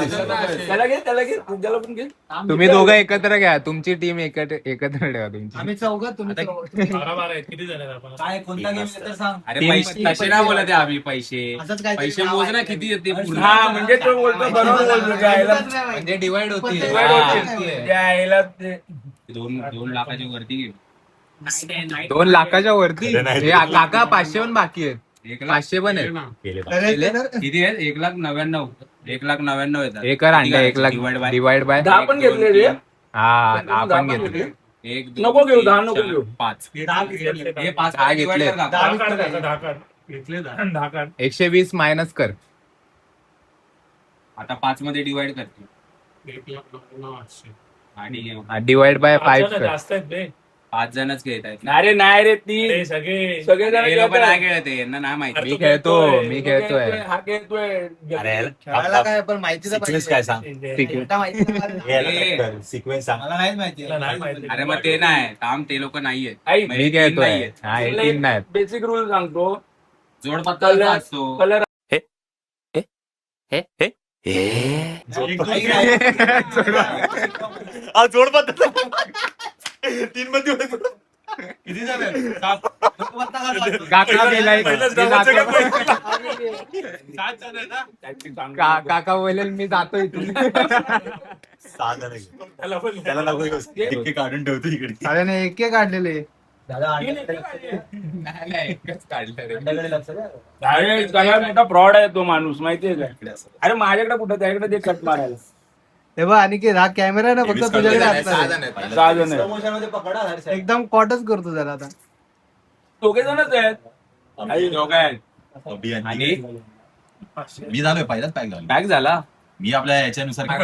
त्याला घे तुमच्याला पण घे. तुम्ही दोघं एकत्र घ्या, तुमची टीम एकत्र ठेवा तुमची. आम्ही चौघं तुम्ही किती जण आहेत आपण? काय कोणता गेम तर सांग. अरे पैसे तसे नाही बोलत आहे आम्ही. पैसे मोज ना किती येते पूर्ण. हा म्हणजे तो बोलतो बरोबर बोलतो द्यायला म्हणजे डिवाइड होती. द्यायला ते 2 लाखाच्या वरती घे. 2 लाखाच्या वरती. काका 500 पण बाकी आहेत. 500 पण आहेत. किती आहेत? 1,99,000. 1,99,000 येतात. एकर अंडा 1 लाख डिवाइड बाय 10 पण घेतले रे. हा आपण घेतले. 1 नको घेऊ, 10 नको घेऊ. 5 हे 5 हा घेतले. 120 मायनस कर. आता 5 मध्ये डिवाइड करते आणि डिवाइड बाय 5 कर. जास्त आहेत बे. 5 जणच खेळत आहेत. अरे नाही रे ती ते सगळे सगळे जण हे लोक खेळतात. नाही खेळत आहे, यांना नाही माहिती. मी खेळतोय. हा खेळतोय. खेळायला काय पण माहिती तर पाहिजे. काय सांग खेळता माहिती तर पाहिजे. सिक्वेन्स सांग. मला नाहीच माहिती. नाही माहिती. अरे मग ते नाही थांब, ते लोक नाहीयेत. ऐक, म्हणजे मी तीन खेळतोय. नाहीयेत. हा 18 नाही. बेसिक रूल सांगतो. जोड पत्ता असतो. कलर जोड पद्धत 3 मध्ये किती जण आहेत? काका गेलाय. काका बोलेल मी जातो इथून. 6 जण त्याला नको टिक्के काढून ठेवतो इकडे. साड्याने एक काढलेले. सगळ्यात मोठा फ्रॉड आहे तो माणूस, माहितीये का? अरे माझ्याकडे कुठं, त्याकडे ते कट मारायला. हे बघ आणि हा कॅमेरा आहे ना फक्त तुझ्याकडे असणार. 6 जण आहेत. एकदम कॉटच करतो जरा आता. दोघे जणच आहेत. दोघं आहेत. आणि मी झालोय पहिलाच पॅक झालो. पॅक झाला. मी आपल्या याच्यानुसार पण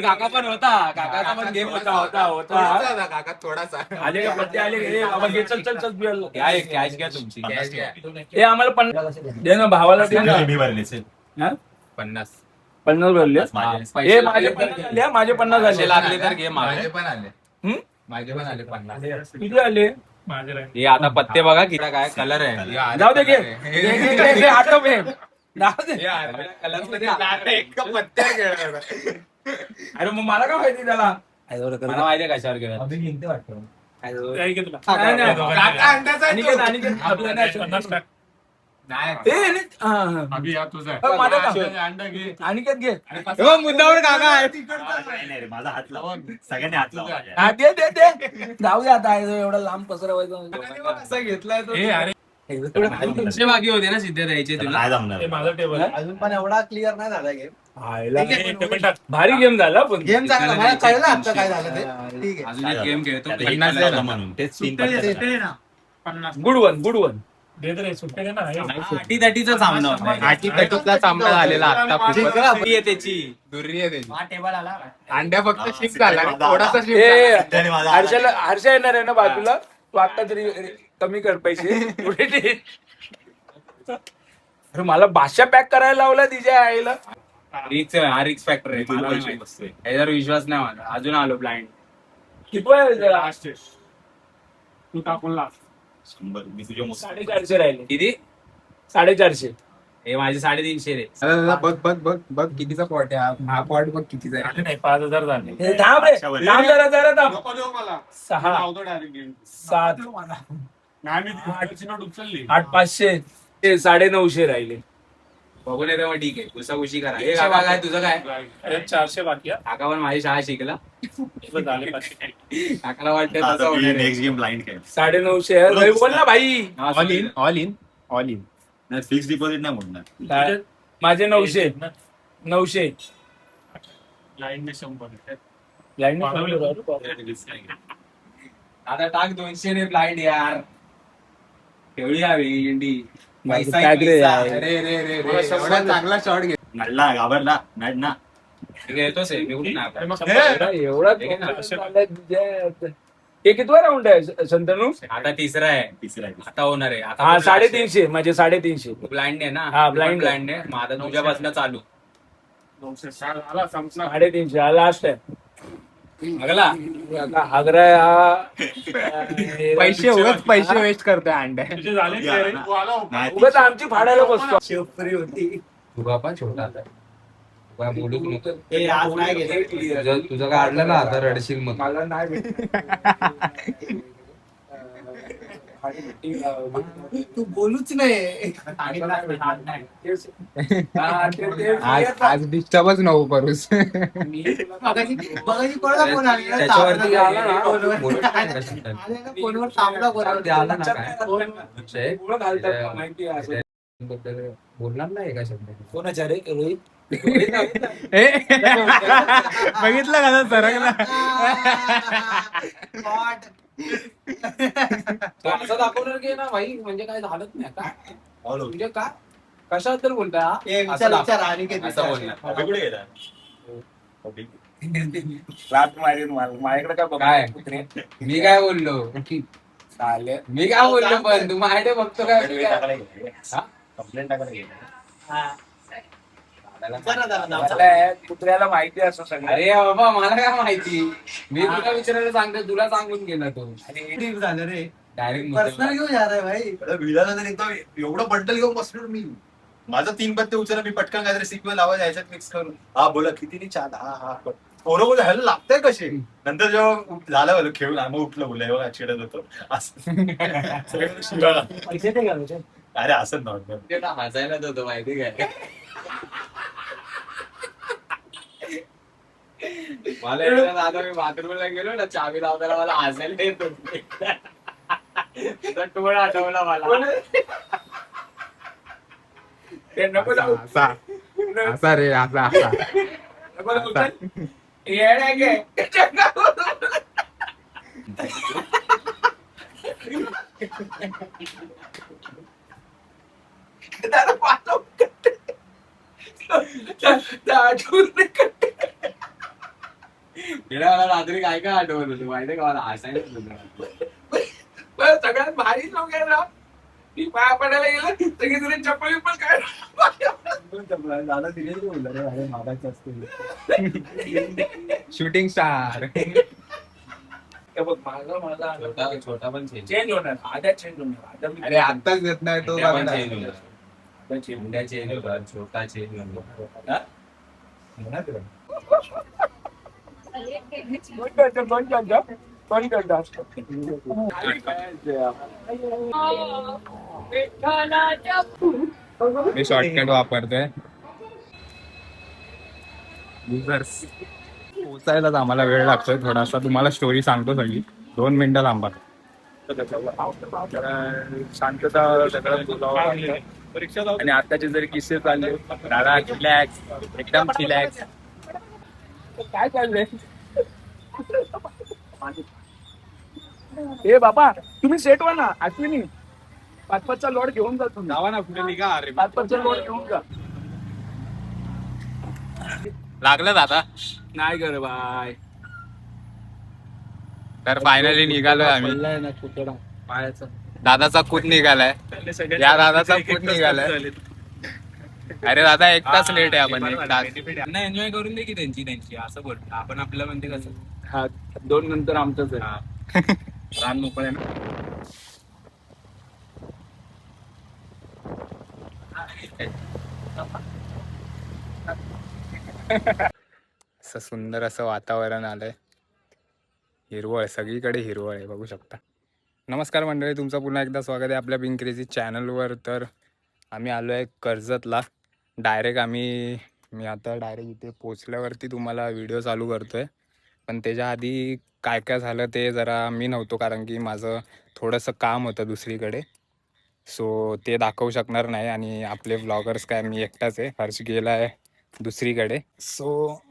काका पण होता. काकाचा पण गेम होता. काका थोडासा आले का पत्ते आले का? ए, बाबा घे, चल चल चल बिल. कॅश घ्या तुमची. हे आम्हाला 50 दे ना, भावाला दे ना. मी भरले असेल. हा? 50 भरले. पैसे हे माझे 50 आले, माझे 50 पैसे आले. लागले तर घे माझे मागे. पण आले. हम्म? माझे पण आले 50. किती आले? माझे राहिले. हे आता पत्ते बघा किती काय कलर आहे. जाऊ दे, घे घे, घे, आठव घे. जाऊ दे. कलर मध्ये पत्त्यावर खेळणार. अरे मग मला काय माहिती त्याला? मला माहिती आहे कशावर खेळत. काही घे तुला. नाही, नाही. काका अंड्याचा आहे अनिकेत, तो. अनिकेत, आपलं नाही. 50 टाक. नाही. ए, नाही. हा, हा. अभि हा तुझा हो, माझा का? आहे. अंडा घे. अनिकेत घे. हो, मुद्दावर काका आहे. नाही रे, माझा हात लावा. सगळ्यांनी हात लावा. हा, दे दे दे. जाऊ दे आता, एवढा लांब पसरवायचं. कसा घेतलाय तो. ए, अरे तुमचे बाकी होते ना सिद्धे द्यायचे तुला. नाही जमणार. हे माझं टेबल आहे. अजून पण एवढा क्लिअर नाही झाला गेम. हे टेबल टाक. भारी गेम झाला पण. गेम चांगला मला कळलं आता काय झालं ते. ठीक आहे. अजून एक गेम खेळतो. पन्नास द्यायला म्हणून तेच 3 गुड वन, गुड वन. दे रे, सुट्टे दे ना. हे. अटीतटीचा सामना होता. आटीतटीतला सामना झालेला आता खूपच दुर्री आहे त्याची. दुर्री आहे त्याची. हा टेबल आला. अंड्या फक्त शिफ्ट झाला रे, थोडासा शिफ्ट ए, झाला. हर्षा येणार आहे ना बाजूला. तू आता तरी कमी कर पैसे. अरे मला भाषा पॅक करायला लावला तिच्या आईला. रिक्स फॅक्टर आहे. मला नाही माहिती. याच्यावर विश्वास नाही माझा. अजून आलो ब्लाइंड. किती वेळ झाला? तू टाकून लाव. 100 मी तुझ्या 450 राहिले. किती? 450. हे माझे 350 रे. दादा, बघ बघ बघ बघ कितीचा पॉट आहे हा पॉट बघ कितीचा आहे. झाले नाही, 5,000 झाले. हे थांब रे, थांब जरा जरा थांब. नको देऊ मला. 6 लावतो direct game. 7 नाही, मी आठची नोट उचलली. 8 500 ते 950 राहिले. बघून येतो मग ठीक आहे. घुसाघुशी करा. हे काका काय तुझं काय? अरे 400 बाकी आहे. काका पण माझी शाळा शिकला. बस झाले 500. काकाला वाटतं तसं होणार आहे. नेक्स्ट गेम ब्लाइंड खेळ. 950 बोल ना भाई. हा, all in all in all in. नाही फिक्स डिपॉझिट नाही मोडणार. माझे 900 900 लाईन ने 100. लाईन आता टाक 200 ने ब्लाइंड यार. तेवढी हवी इंडी. पैसा टाक रे यार. रे रे रे रे एवढा चांगला शॉट घे. नडला घाबरला नड ना. घेतोच आहे मी कुठून अरे मग एवढा हे कितवा राऊंड आहे शंतनू? आता तिसरा आहे. तिसरा आता होणार आहे. आता हा 350 म्हणजे 350. ब्लाइंड आहे ना. हा, blind ब्लाइंड आहे. मग आता तुझ्यापासून चालू. 960 झाला संपला. 350 हा लास्ट आहे. बघला आता आग्रा हा पैसे उगाच पैसे वेस्ट करतोय अंड्या. तुझे झाले की रे? तू आला हो. नाही उगाच आमची फाडायला बसतो. शेवपुरी होती. तुगा पण छोटा काय बोलूच नको. ए, आज नाही घेत. तुझं काढलं ना आता रडशील मग. मला नाही तू बोलूच नाही. आज डिस्टर्बच नको करूस. मगाशी कोणाला फोन आलेला? त्याच्यावरती आला ना, फोनवर. बोलूच नाही कशाला. आलेला फोनवर थांबला ते आला ना काय. माहिती आहे बद्दल बोलणार नाही का शब्द. कोणाच्या रे रोहित? बघितलं का सरकला. तो असं दाखवणार की ना भाई म्हणजे काय झालंच नाही का All over. म्हणजे का कशाबद्दल बोलताय हा? ए, असं विचार दाखव. विचार अनिकेत असं विचार. बोलणार. अभि कुठे गेला? लात मारेन मला. माझ्याकडे काय काय? कुत्रे मी काय बोललो चालेल. मी काय बोललो पण तू माझ्याकडे बघतो काय मी काय? हा? कंप्लेंट टाकायला गेला. हा. विचार ना त्याला नाव. मला कुत्र्याला माहिती असं सगळं. अरे बाबा मला काय माहिती मी तुला विचारायला सांगतो तुला सांगून गेला तो Deep झालं रे. डायरेक्ट पर्सनल घेऊन जा रे भाई. भिडाला तर एकदम एवढं बंडल घेऊन बसलो मी. माझं 3 पत्ते उचलला मी पटकन काहीतरी सिक्वेल आवाज यायच्यात मिक्स करून हा बोला किती 4 हा पोरं बोल ह्याला लागतंय कसे नंतर जेव्हा झालं बोल खेळून मग उठलं बोललं एवढा चिडत होतो असं सगळं शिवाला. पैसे ते घालूचे. अरे असं नॉर्मल हसायलाच होतो माहिती काय मला एकदा दादा मी बाथरूमला गेलो ना चावी लावताना मला हसायला येत होतं. तुझा टोळ आठवला मला ते नको जाऊ. असा रे असा असा. नको जाऊ. चल. येड आहे काय? त्याला पाठव. त्या आठवून नाही करते. तिला मला रात्री काय काय आठवत होतं माहितीये का मला हसायलाच होतं. पण सगळ्यात भारी लोक आहे ना ती पाया पडायला गेला सगळी तुला चप्पल पण काय दादा दिले बोलला रे अरे मागायचं असते शूटिंग स्टार. बघ माझा छोटा पण चेंज चेंज होणार आद्या चेंज होणार आता अरे आत्ताच येत नाही तो पण बघा. चेंज होणार मुंड्या चेंज होणार छोटा चेंज होणार कोण करतो मी शॉर्टकट वापरतोय. पोचायलाच आम्हाला वेळ लागतोय थोडासा. तुम्हाला स्टोरी सांगतो सगळी. 2 मिनिटं थांबा. शांतता सगळं बोलावं लागतं. आणि आताचे जरी किस्से चालले दादा रिलॅक्स एकदम रिलॅक्स. काय चाललंय ए बाबा तुम्ही सेट व्हा ना अश्विनी 5-5चा लोड घेऊन जा तुम्ही. जावा ना पुढे निघा. अरे 5-5चा लोड घेऊन जा. लागलं दादा. नाही कर बाय. तर फायनली निघालोय आम्ही. ना कुठं पायाचा दादाचा कूट निघालाय. या दादाचा कूट निघालाय. अरे दादा 1 तास लेट आहे आपण 1 तास. एन्जॉय करून दे की त्यांची असं बोल आपण आपलं म्हणते कसं हा 2 नंतर आमचंच आहे. रान मोकळ आहे ना. असं सुंदर असं वातावरण आलंय. हिरवळ सगळीकडे हिरवळ आहे बघू शकता. नमस्कार मंडळी, तुमचं पुन्हा एकदा स्वागत आहे आपल्या पिंक क्रेझी चॅनलवर. तर आम्ही आलो आहे कर्जतला. मी आता डायरेक्ट इथे पोचल्यावरती तुम्हाला व्हिडिओ चालू करतो आहे. पण त्याच्या आधी काय काय झालं ते जरा मी नव्हतो, कारण की माझं थोडंसं काम होतं दुसरीकडे. सो ते दाखवू शकणार नाही. आणि आपले व्लॉगर्स काय मी एकटाच आहे. हर्ष गेला आहे दुसरीकडे. सो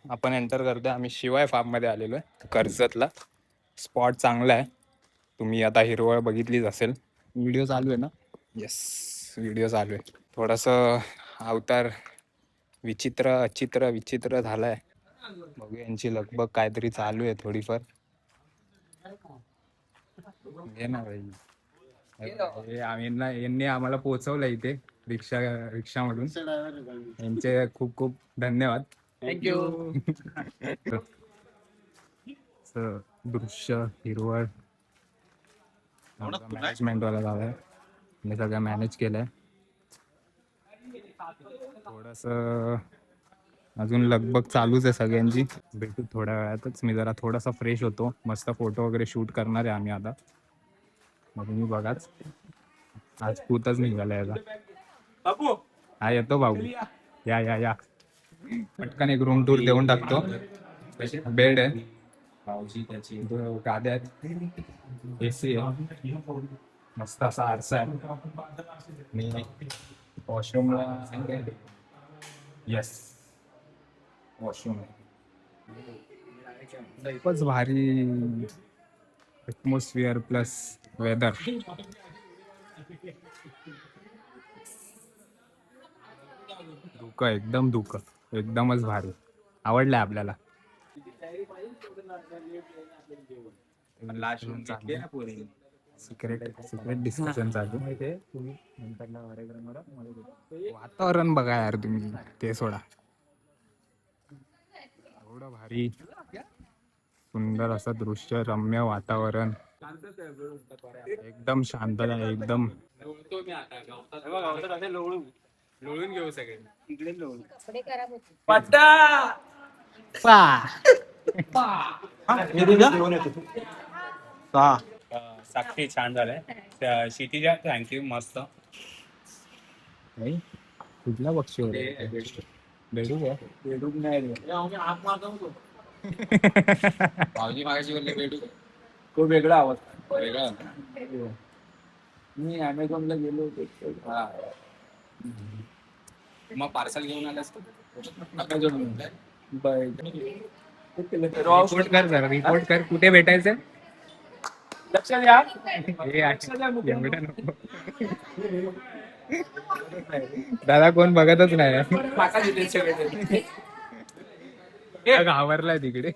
आपण एंटर करतो आहे. आम्ही शिवाय फार्ममध्ये आलेलो आहे कर्जतला. स्पॉट चांगला आहे. तुम्ही आता हिरवळ बघितलीच असेल. व्हिडिओ चालू आहे ना? येस, व्हिडिओ चालू आहे. थोडंसं अवतार विचित्र झाला आहे. बघू यांची लगबग काहीतरी चालू आहे थोडीफार. हे ना भाई, यांनी आम्हाला पोहोचवलं इथे रिक्षामधून. यांचे खूप खूप धन्यवाद. थँक्यू. दृश्य हिरवळ मॅनेजमेंट वाला झालाय. मी सगळं मॅनेज केलंय. थोडंसं अजून लगबग चालूच आहे सगळ्यांची. भेटू थोड्या वेळातच. मी जरा थोडासा फ्रेश होतो. मस्त फोटो वगैरे शूट करणार आहे आम्ही आता. मग तुम्ही बघाच. आज पूतच निघाला याचा. बापू हा येतो भाऊ. या या या. पटकन एक रूम टूर देऊन टाकतो. बेड आहे, गाद्या आहेत, एसी आहे, मस्त असा आरसा आहे आणि वॉशरूमला येस वॉशरूम आहे. खूपच भारी ॲटमॉस्फिअर प्लस वेदर. धुकं एकदम धुकं, एकदमच भारी. आवडलंय आपल्याला. सिक्रेट डिस्कशन चालू. वातावरण बघा यार तुम्ही, ते सोडा. एवढं भारी सुंदर असं दृश्य, रम्य वातावरण, एकदम शांतता, एकदम. लोळून घेऊ सगळे. साक्षी छान झालंय. क्षितिजा थँक्यू. मस्त. कुठला पक्षी बेडूक आहे? बेडूक नाही रे. भाऊजी मागाशी बोलले भेटू तो वेगळा आवाज. वेगळा. मी अमेझॉनला गेलो होतो. हा. मग पार्सल घेऊन आलास तू? रिपोर्ट कर जरा, रिपोर्ट कर. कुठे भेटायचं? लक्षात घ्या. एवढं नको. दादा कोण बघतच नाही. घाबरलाय तिकडे.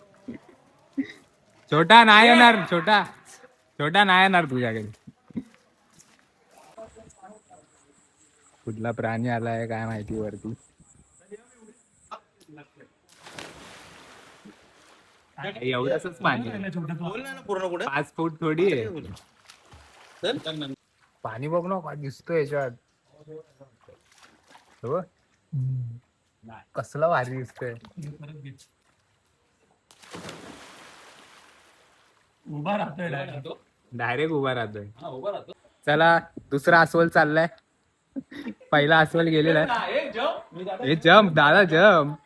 छोटा नाही येणार. छोटा नाही येणार तुझ्याकडे. कुठला प्राणी आलाय काय माहिती वरती. एवढंच पाणी. 5 फूट थोडी आहे. पाणी बघ ना काय दिसतोय याच्यात. हो? कसला भारी दिसतोय. उभा राहतोय डायरेक्ट उभा राहतोय. चला दुसरा अस्वल चाललाय. पहिला अस्वल गेलेला आहे. हे जम्प दादा, जम्प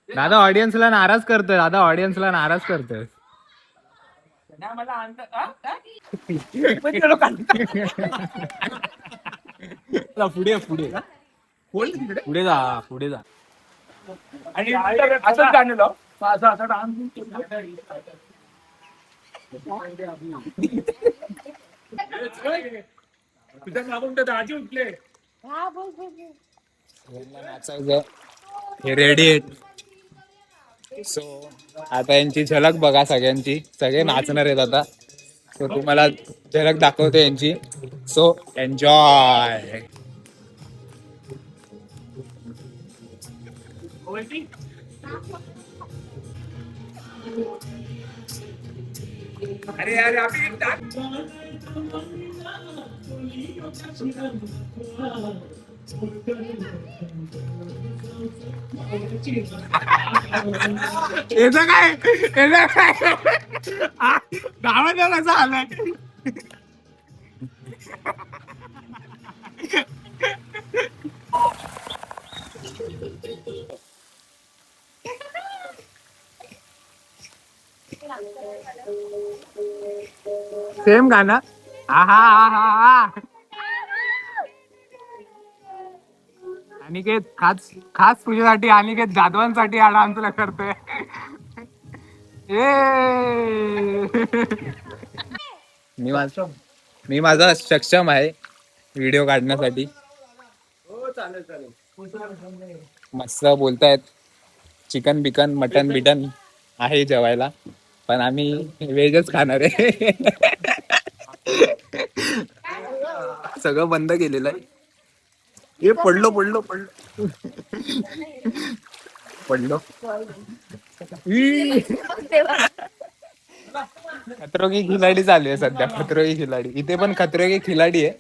दादा ऑडियन्सला नाराज करतोय. पुढे जा. आणि असंच गाणं लाव. असं डान्स. तुझ्या मागून तर दाजी उठले. हे रेडी आहेत. सो आता यांची झलक बघा सगळ्यांची. सगळे नाचणार आहेत आता. सो तुम्हाला झलक दाखवते यांची. So enjoy. अरे यार याचं काय गावात कसं आलाय. सेम गाणं. अनिकेत खास तुझ्यासाठी, अनिकेत जाधवांसाठी हा डान्स तुला करतोय. मी माझा सक्षम आहे व्हिडिओ काढण्यासाठी. मस्त बोलतायत. चिकन बिकन मटन बिटन आहे जेवायला, पण आम्ही व्हेजच खाणार आहे. सगळं बंद केलेलं आहे. हे पडलो. खतरो की खिलाडी चालू आहे सध्या. खतरो की खिलाडी. इथे पण खतरो की खिलाडी आहे.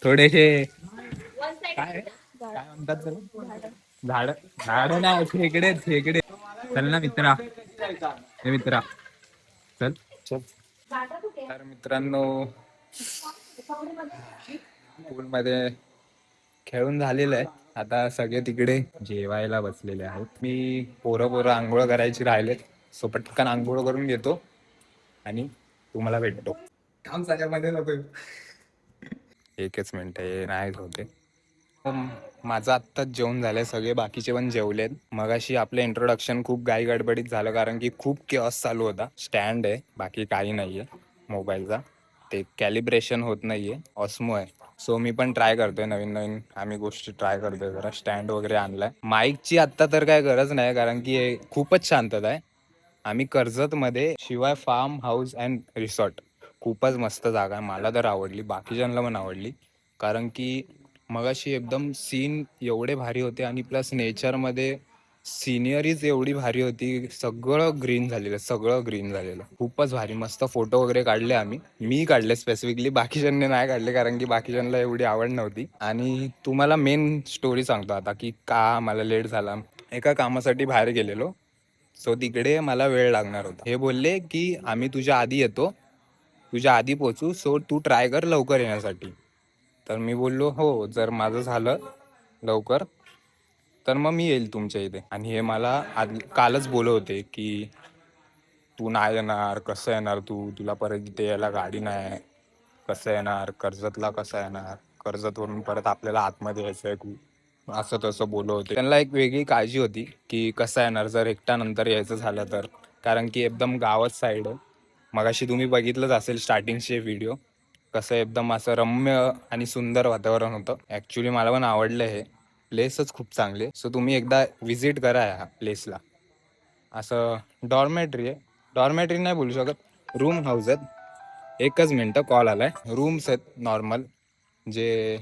थोडेसे काय म्हणतात त्याला, झाड झाड नाही खेकडे खेकडे. चल ना मित्रा, हे मित्रा चल चल. तर मित्रांनो पूल मध्ये खेळून झालेलं आहे. आता सगळे तिकडे जेवायला बसलेले आहेत. मी पोरं आंघोळ करायची राहिलेत, सो पटकन आंघोळ करून घेतो आणि तुम्हाला भेटतो. काम सगळ्यामध्ये नको. एकच मिनिट हे नाही होते. माझं आत्ताच जेवण झालंय, सगळे बाकीचे पण जेवलेत. मगाशी आपलं इंट्रोडक्शन खूप घाई गडबडीत झालं कारण की खूप केऑस चालू होता. स्टँड आहे, बाकी काही नाहीये मोबाईलचा. ते कॅलिब्रेशन होत नाहीये, ऑस्मो आहे. सो मी पण ट्राय करतोय, नवीन आम्ही गोष्टी ट्राय करतोय. जरा स्टँड वगैरे आणलाय. माईकची आत्ता तर काय गरज नाही कारण की हे खूपच शांतता आहे. आम्ही कर्जतमध्ये शिवाय फार्म हाऊस अँड रिसॉर्ट, खूपच मस्त जागा आहे. मला तर आवडली, बाकीच्यांना पण आवडली कारण की मगाशी एकदम सीन एवढे भारी होते आणि प्लस नेचरमध्ये सिनियरीज एवढी भारी होती. सगळं ग्रीन झालेलं, खूपच भारी. मस्त फोटो वगैरे काढले आम्ही, मी काढले स्पेसिफिकली, बाकीच्यांनी नाही काढले कारण की बाकीच्यांना एवढी आवड नव्हती. आणि तुम्हाला मेन स्टोरी सांगतो आता की का मला लेट झाला. एका कामासाठी बाहेर गेलेलो, सो तिकडे मला वेळ लागणार होता. हे बोलले की आम्ही तुझ्या आधी येतो, तुझ्या आधी पोचू, सो तू ट्राय कर लवकर येण्यासाठी. तर मी बोललो हो, जर माझं झालं लवकर तर मग मी येईल तुमच्या इथे. आणि हे मला कालच बोलत होते की तू नाही येणार, कसं येणार तू, तुला परत इथे यायला गाडी नाही, कसं येणार, कर्जतला कसं येणार, कर्जतवरून परत आपल्याला आतमध्ये यायचं आहे, असं तसं बोलत होते. त्यांना एक वेगळी काळजी होती की कसं येणार जर एकटा नंतर यायचं झालं तर, कारण की एकदम गावात साईड आहे. मगाशी तुम्ही बघितलंच असेल स्टार्टिंगचे व्हिडिओ, कसं एकदम असं रम्य आणि सुंदर वातावरण होतं. ॲक्च्युली मला पण आवडलं, हे प्लेसच खूप चांगले. सो तुम्ही एकदा व्हिजिट करा ह्या प्लेसला. असं डॉर्मेटरी आहे, डॉर्मेटरी नाही बोलू शकत, रूम हाऊस आहेत. एकच मिनटं, कॉल आलाय. रूम्स आहेत नॉर्मल, जे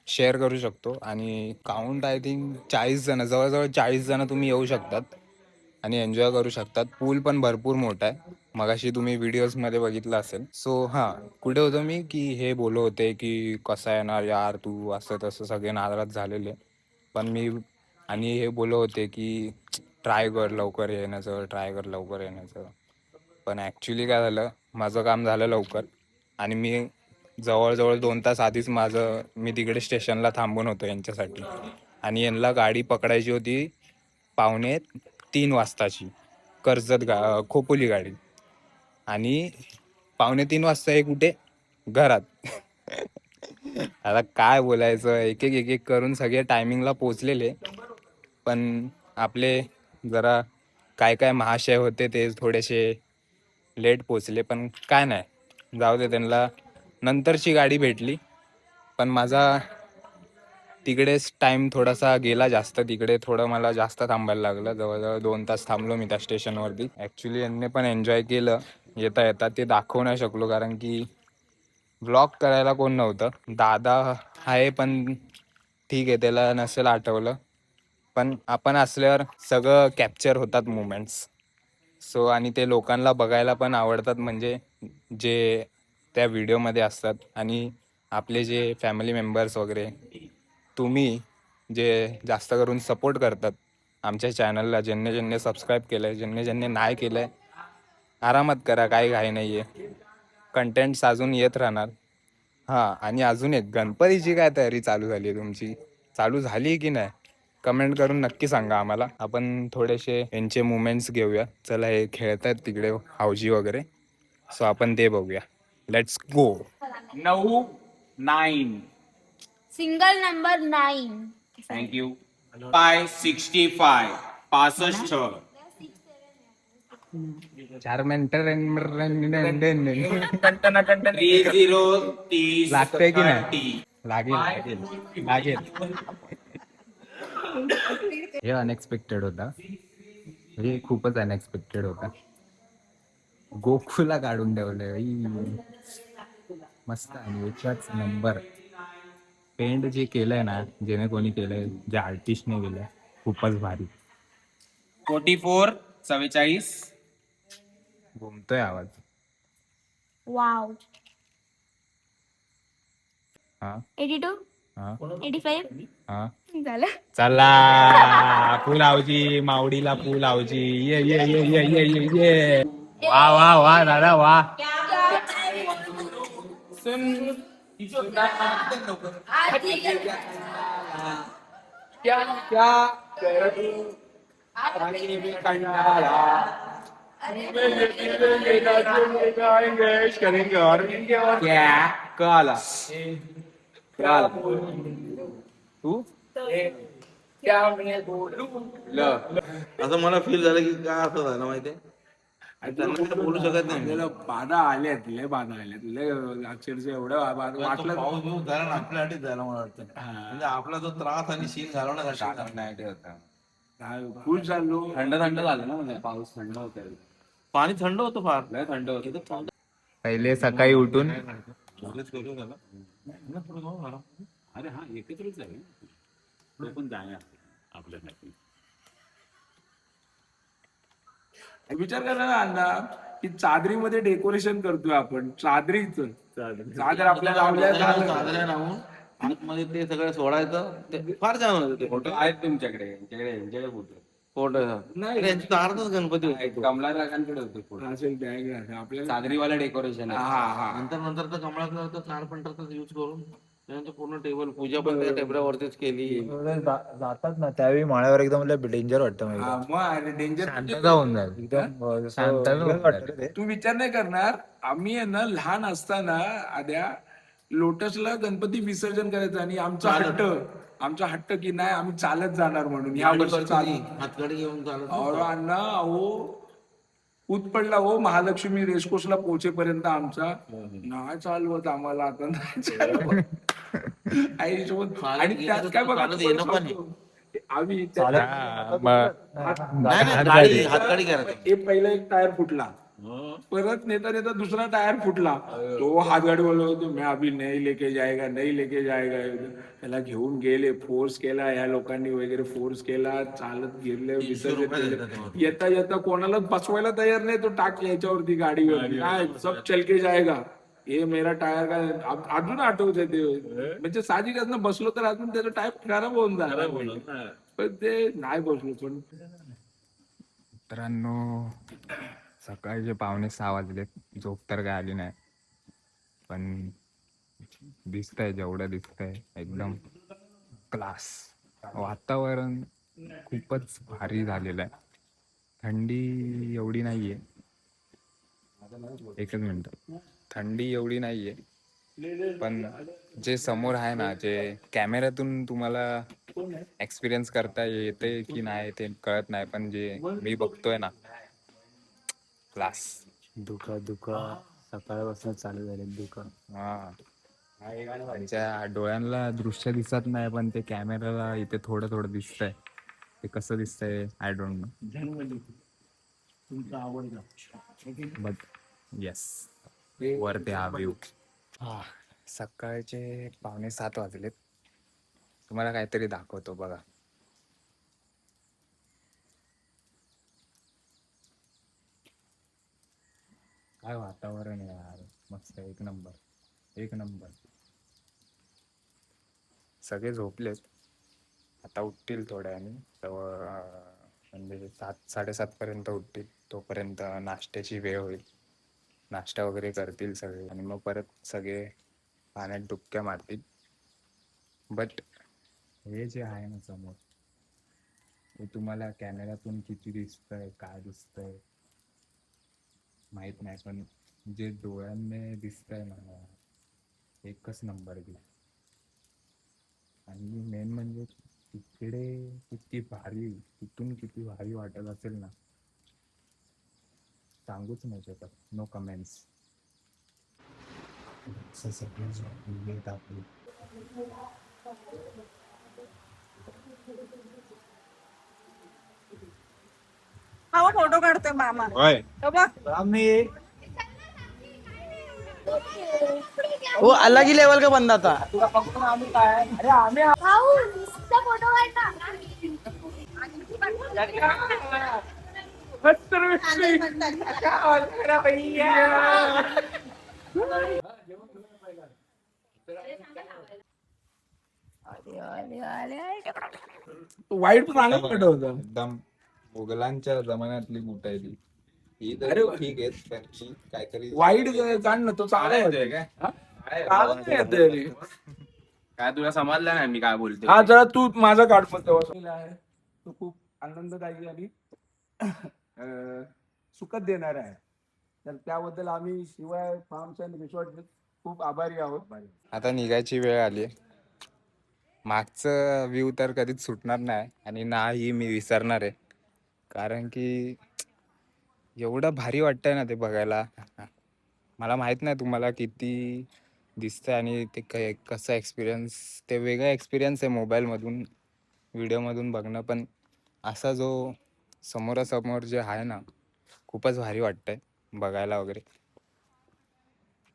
शेअर करू शकतो. आणि काउंट आय थिंक 40 जण, जवळजवळ 40 जण तुम्ही येऊ शकतात आणि एन्जॉय करू शकतात. पूल पण भरपूर मोठा आहे, मगाशी तुम्ही व्हिडिओजमध्ये बघितलं असेल. सो हां, कुठे होतो मी की हे बोलत होते की कसा येणार यार तू, असं तसं सगळे नाराज झालेले. पण मी आणि हे बोलत होते की ट्राय कर लवकर येण्याचं. पण ॲक्च्युली काय झालं, माझं काम झालं लवकर आणि मी जवळजवळ 2 तास आधीच मी तिकडे स्टेशनला थांबून होतो यांच्यासाठी. आणि यांना गाडी पकडायची होती 2:45 वाजताची, खोपोली गाडी. आणि 2:45 वाजता हे कुठे, घरात. आता काय बोलायचं, एक एक करून सगळे टायमिंगला पोचलेले. पण आपले जरा काय महाशय होते ते थोडेसे लेट पोचले, पण काय नाही, जाऊ दे. त्यांना नंतरची गाडी भेटली. पण माझा तिकडेच टाइम थोडासा गेला जास्त, तिकडे थोडं मला जास्त थांबायला लागलं. जवळजवळ 2 तास थांबलो मी त्या स्टेशनवरती. ॲक्च्युली यांनी पण एन्जॉय केलं येता ते दाखवू नाही शकलो कारण की व्लॉग करायला कोण नव्हतं. दादा आहे पण ठीक आहे, त्याला नसेल आठवलं, पण आपण असल्यावर सगळं कॅप्चर होतात मुमेंट्स. सो आणि ते लोकांना बघायला पण आवडतात, म्हणजे जे त्या व्हिडिओमध्ये असतात. आणि आपले जे फॅमिली मेंबर्स वगैरे, तुम्ही जे जास्त करून सपोर्ट करतात आमच्या चॅनलला, ज्यांनी सबस्क्राईब केलं आहे, ज्यांनी नाही केलं आहे, आरामात करा, काही घाई नाही आहे. कंटेंट्स अजून येत राहणार. हां, आणि अजून एक, गणपतीची काय तयारी चालू झाली आहे तुमची, चालू झाली की नाही, कमेंट करून नक्की सांगा आम्हाला. आपण थोडेसे यांचे मुमेंट्स घेऊया. चला, हे खेळत आहेत तिकडे हाऊजी वगैरे, सो आपण ते बघूया. Let's go. 9, 9. Single number 9. Thank you. 65, 65. 4 मिनिटं 30, लागतंय की नाही? लागेल. हे अनएक्सपेक्टेड होता, हे खूपच अनएक्सपेक्टेड होता. गोकुला काढून ठेवलंय मस्त. आणि एकच नंबर पेंट जे केलंय ना, जेणे कोणी केलंय, जे आर्टिस्टने केलंय, खूपच भारी. 44, 44. घुमतोय आवाज. वाव. हा, 82. हा 85 हा झालं. चला फुल आवजी मावडीला फुल आवजी ये ये ये ये ये ये ये वा वा वा दादा वा कळाला तू असं मला फील झालं की काय असं झालं माहितीये आणि त्यांना काही बोलू शकत नाही मी. आपल्याला बाधा आल्यात लय बाधा आल्यात लय अक्षरशः एवढं वाटलं पाऊस बिऊस झाला ना आपल्यासाठीच झाला मला वाटतं म्हणजे आपला जो त्रास आणि शीन घालवण्यासाठी खुश झालो. थंड थंड झालं ना म्हणजे पाऊस थंड होत पाणी थंड होतं फार लय थंड होत. पहिले सकाळी उठून अरे हा एकत्रच आहे तो पण जाण्या आपल्यासाठी विचार करा ना अण्णा की चादरीमध्ये डेकोरेशन करतोय आपण चादरीच चादर आपल्या लावल्या साजऱ्या राहून आतमध्ये ते सगळं सोडायचं ते फार छान होतं ते फोटो आहेत तुमच्याकडे यांच्याकडे फोटो फोटो नाही. त्यांची तारच गणपती होते. कमला काकांकडे होते फोटो असेल त्या आपल्याला चादरीवाला डेकोरेशन हा हा नंतर तर कमळाचा तार पण यूज करून त्यानंतर पूर्ण टेबल पूजा पण त्या टेबलावरतीच केली. जातात ना त्यावेळी माळ्यावर एकदम डेंजर वाटतं हा, मग डेंजर शांतता होऊन जाईल एकदम शांतता तू विचार नाही करणार आम्ही आहे ना लहान असताना आद्या लोटसला गणपती विसर्जन करायचं आणि आमचा हट्ट की नाही आम्ही चालत जाणार म्हणून या वर्षी चालत हातगाडी घेऊन चालत अहो अण्णा अहो ऊत पडला हो महालक्ष्मी रेसकोर्सला पोहोचेपर्यंत आमचा नाही चालवत आम्हाला आता नाही चालवत आईसोबत आणि त्यात काय बघा चालत येणं पण आहे. आम्ही नाही गाडी हातगाडी करायचं एक पहिला एक टायर फुटला परत नेता नेता दुसरा टायर फुटला तो हातगाडी बोलवतो मैं अभी नहीं लेके जाएगा त्याला घेऊन गेले फोर्स केला या लोकांनी वगैरे फोर्स केला चालत गेले विसर्जन केलं. येता येता कोणाला बसवायला तयार नाही तो टाक याच्यावरती गाडीवर काय सब चल के जाएगा हे मेरा टायर काय अजून आठवत ते म्हणजे साहजिक असं बसलो तर अजून त्याचा टायर खराब होऊन जाणार पण ते नाही बसलो पण मित्रांनो सकाळचे 5:45 वाजले झोप तर काय आली नाही पण दिसतंय जेवढं दिसतंय एकदम क्लास वातावरण खूपच भारी झालेलं आहे थंडी एवढी नाहीये एकच मिनिट थंडी एवढी नाहीये पण जे समोर आहे ना जे कॅमेऱ्यातून तुम्हाला एक्सपिरियन्स करता येते की नाही ते कळत नाही पण जे मी बघतोय ना क्लास दुःख सकाळपासून चालू झाले दुःख हा त्यांच्या डोळ्यांना दृश्य दिसत नाही पण ते कॅमेऱ्याला इथे थोडं थोडं दिसतंय ते कसं दिसतंय I don't know but yes वरती हा व्ह्यू हा सकाळचे 6:45 वाजलेत तुम्हाला काहीतरी दाखवतो बघा काय वातावरण आहे यार मस्त एक नंबर सगळे झोपलेत आता उठतील थोड्याने म्हणजे 7-7:30 पर्यंत उठतील तोपर्यंत नाश्त्याची वेळ होईल नाश्ता वगैरे करतील सगळे आणि मग परत सगळे पाण्यात डुबक्या मारतील बट हे जे आहे ना समोर ते तुम्हाला कॅमेऱ्यातून किती दिसतंय काय दिसतंय माहित नाही पण जे डोळ्यांनी दिसतंय ना एकच नंबर दिला आणि मेन म्हणजे तिकडे किती भारी तिथून किती भारी वाटत असेल ना सांगूच नाही शकत नो कमेंट्स हा फोटो काढतोय मामा तो बघ वो अलग ही लेवल का बंदा था भाऊ नुसता फोटो वाईट चांगलं वाटत होतं. एकदम मुघलांच्या जमान्यातली मूठ आहे ती. ही अरे तर वा. ठीक आहे पण ही काहीतरी वाईट काढ ना, तो चांगला येतोय वाटतोय. काय? हा? चांगला नाही येतोय रे. काय तुला समजलं नाही मी काय बोलतोय? हा जरा तू माझा काढ पण तेव्हा आहे. तो खूप आनंददायी आणि सुखद देणार आहे. तर त्याबद्दल आम्ही शिवाय फार्म्स अँड रिसॉर्ट खूप आभारी आहोत. आता निघायची वेळ आली. मागचं व्ह्यू तर कधीच सुटणार नाही आणि नाही मी विसरणार आहे, कारण की एवढं भारी वाटतंय ना ते बघायला. मला माहित नाही तुम्हाला किती दिसतंय आणि ते कसं एक्सपिरियन्स, ते वेगळा एक्सपिरियन्स आहे मोबाईलमधून व्हिडिओमधून बघणं, पण असा जो समोरासमोर जे आहे ना खूपच भारी वाटतंय बघायला वगैरे.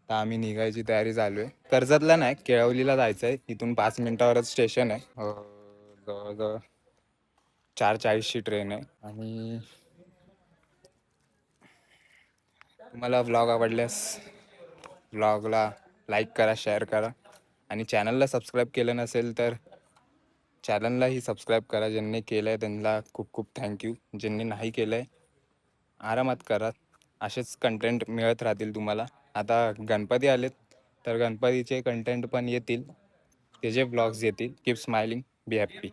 तर आम्ही निघायची तयारी चालू आहे. कर्जतला नाही, केळवलीला जायचं आहे. इथून 5 मिनिटावरच स्टेशन आहे. जवळजवळ 4:40ची ट्रेन आहे. आणि तुम्हाला व्लॉग आवडल्यास व्लॉगला लाईक करा, शेअर करा आणि चॅनलला सबस्क्राईब केलं नसेल तर चॅनललाही सबस्क्राईब करा. ज्यांनी केलं आहे त्यांना खूप खूप थँक्यू. ज्यांनी नाही केलं आहे आरामात करा. असेच कंटेंट मिळत राहतील तुम्हाला. आता गणपती आलेत तर गणपतीचे कंटेंट पण येतील, त्याचे ब्लॉग्स येतील. Keep smiling, be happy.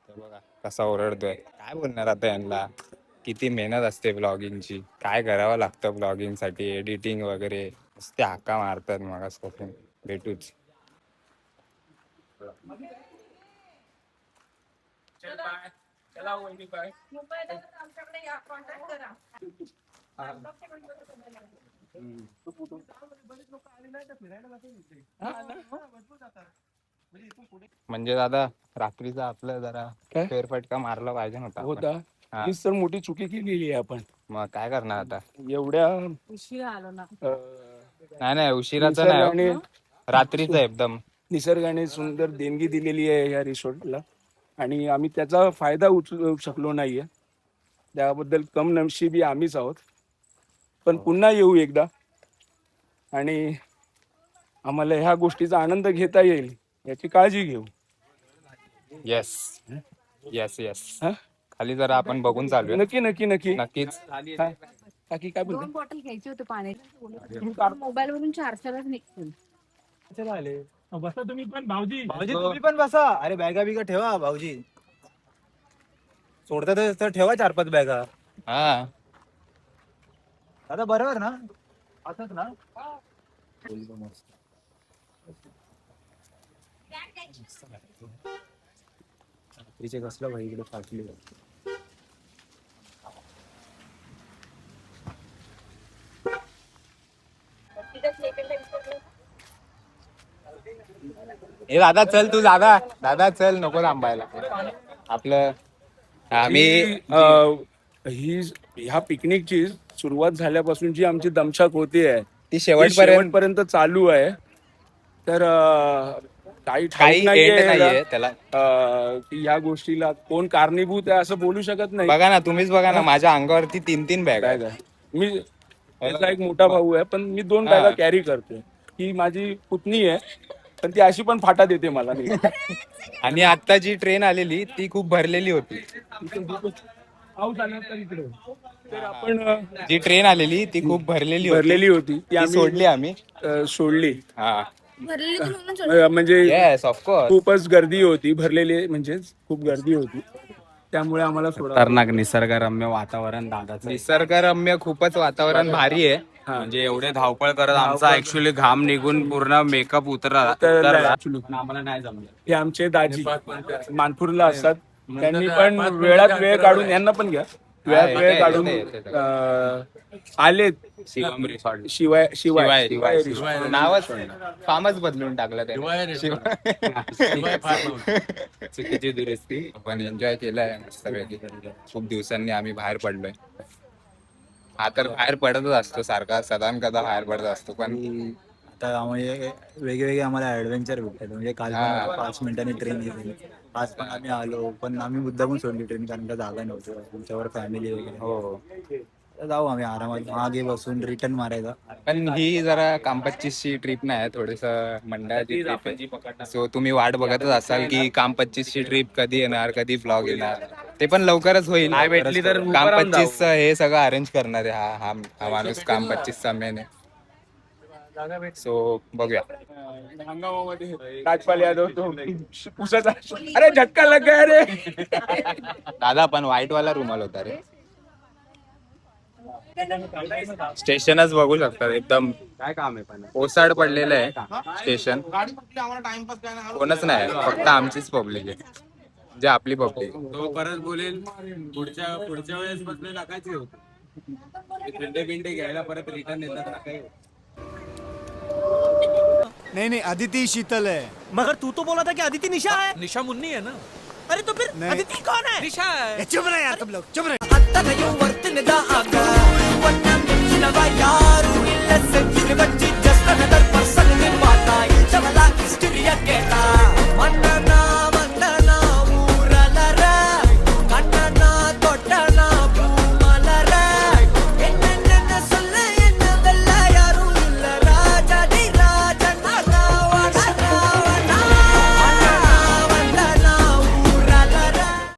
बघा कसा ओरडतोय. काय बोलणार आता यांना. किती मेहनत असते ब्लॉगिंगची, काय करावं लागतं ब्लॉगिंगसाठी, एडिटिंग वगैरे. नुसते हाका मारतात मगासपासून. भेटूच. चला वहिनी बाय. मुंबईत आलं तर आमच्याकडे या, कॉन्टॅक्ट करा. म्हणजे दादा रात्रीचा आपलं जरा काय? फेरफटका मारला पाहिजे नव्हता आपण. होता हा. हीच तर मोठी चुकी केलेली आहे आपण. मग काय करणार आता. एवढ्या उशिरा आलो ना. नाही नाही उशिराचं नाही हो. निसर्गाने रात्रीचं एकदम. निसर्गाने सुंदर देणगी दिलेली आहे या रिसॉर्टला आणि आम्ही त्याचा फायदा उचलू शकलो नाहीये. त्याबद्दल कम नशिबी आम्हीच आहोत. पण पुन्हा येऊ एकदा आणि आम्हाला ह्या गोष्टीचा आनंद घेता येईल याची काळजी घेऊ. Yes yes yes. हा? खाली जरा आपण बघून चालूया. नक्की नक्की नक्की. नक्कीच. हा? काकी काय 2 बोलते? बॉटल घ्यायची होती पाण्याची. मोबाईल वरून 4-4च निघतील. बसा तुम्ही पण भाऊजी. भाऊजी तुम्ही पण बसा. अरे बॅगा बिगा ठेवा भाऊजी. सोडता तर ठेवा 4-5 बॅगा. हा आता बरोबर ना, असंच ना. रात्रीचे कसलं भाई इकडे फाटले. ए दादा चल तू. दादा चल, नको थांबायला. आपलं आम्ही ही ह्या पिकनिकची सुरुवात झाल्यापासून जी आमची दमछाक होती ती ती शेवटपर्यंत चालू आहे. तर काही काही ठाऊक एंड नाहीये नाहीये त्याला. की ह्या गोष्टीला कोण कारणीभूत आहे असं बोलू शकत नाही. बघा ना, तुम्हीच बघा ना, माझ्या अंगावरती 3-3 बॅग बॅग आहे. आहे. मी त्याचा एक मोठा भाऊ आहे पण मी 2 हा. बॅगा कॅरी करतोय. ही माझी पुतणी आहे पण ती अशी पण फाटा देते मला. आणि आता जी ट्रेन आलेली ती खूप भरलेली होती. पाऊस आला तर इकडे तर आपण जी ट्रेन आलेली ती खूप भरलेली होती ती सोडली आम्ही. सोडली. हा भरलेली तू म्हणून सोडली. म्हणजे येस ऑफकोर्स. खूपच गर्दी होती. भरलेली म्हणजे खूप गर्दी होती त्यामुळे आम्हाला खतरनाक निसर्गरम्य वातावरण दादाचं. निसर्गरम्य खूपच वातावरण भारी आहे. म्हणजे एवढे धावपळ करत आमचा ऍक्च्युली घाम निघून पूर्ण मेकअप उतरला. आम्हाला नाही जमलं. हे आमचे दाजी मानपूरला असतात. त्यांनी पण वेळात वेळ काढून, यांना पण घ्या, वेळात वेळ काढून आलेत. शिवम रिसॉर्ट. शिवाय नावच फार्मच बदलून टाकलं चुकीची दुरुस्ती. पण एन्जॉय केलाय मस्तपैकी. खूप दिवसांनी आम्ही बाहेर पडलोय. हा तर बाहेर पडतच असतो सारखा, सदान कदा बाहेर पडत असतो. पण आता म्हणजे वेगवेगळे आम्हाला ऍडव्हेंचर भेटतात. म्हणजे काल हा. 5 मिनिटांनी ट्रेन गेली. आज पण आम्ही आलो पण आम्ही मुद्दामून सोडली ट्रेन कारण का जागा नव्हती. तुमच्यावर फॅमिली वगैरे. हो जाऊ आम्ही आरामात मागे बसून रिटर्न मारायचा. पण ही जरा काम25ची ट्रिप नाही, थोडस मंडळाची ट्रिप आहे. सो तुम्ही वाट बघतच असाल की काम25ची ट्रिप कधी येणार, कधी व्लॉग येणार. ते पण लवकरच होईल. नाही भेटली तर उभं राहून काम25 हे सगळं अरेंज करणार आहे हा माणूस काम25चा मेन आहे. सो बघूया. हंगामामध्ये राजपाल यादव तो पुसाचा अरे झटका लग गया रे. दादा पण व्हाईट वाला रुमाल होता रे. स्टेशनच बघू शकतात, एकदम काय काम आहे पण ओसाड पडलेलं आहे स्टेशन. कोणच नाही, फक्त आमचीच पब्लिक आहे, म्हणजे आपली पब्लिक. तो परत बोलेल पुढच्या वेळेस बसले टाकायचे होते बिंडे घ्यायला परत रिटर्न येतात ना काही. नाही अदिती शीतल आहे. मगर तू तो बोला था कि अदिति निशा है. निशा मुन्नी है ना. अरे तो फिर अदिति कौन है? निशा है. चुप रहे यार तुम लोग, चुप रहे. आता नाही वर्तन दा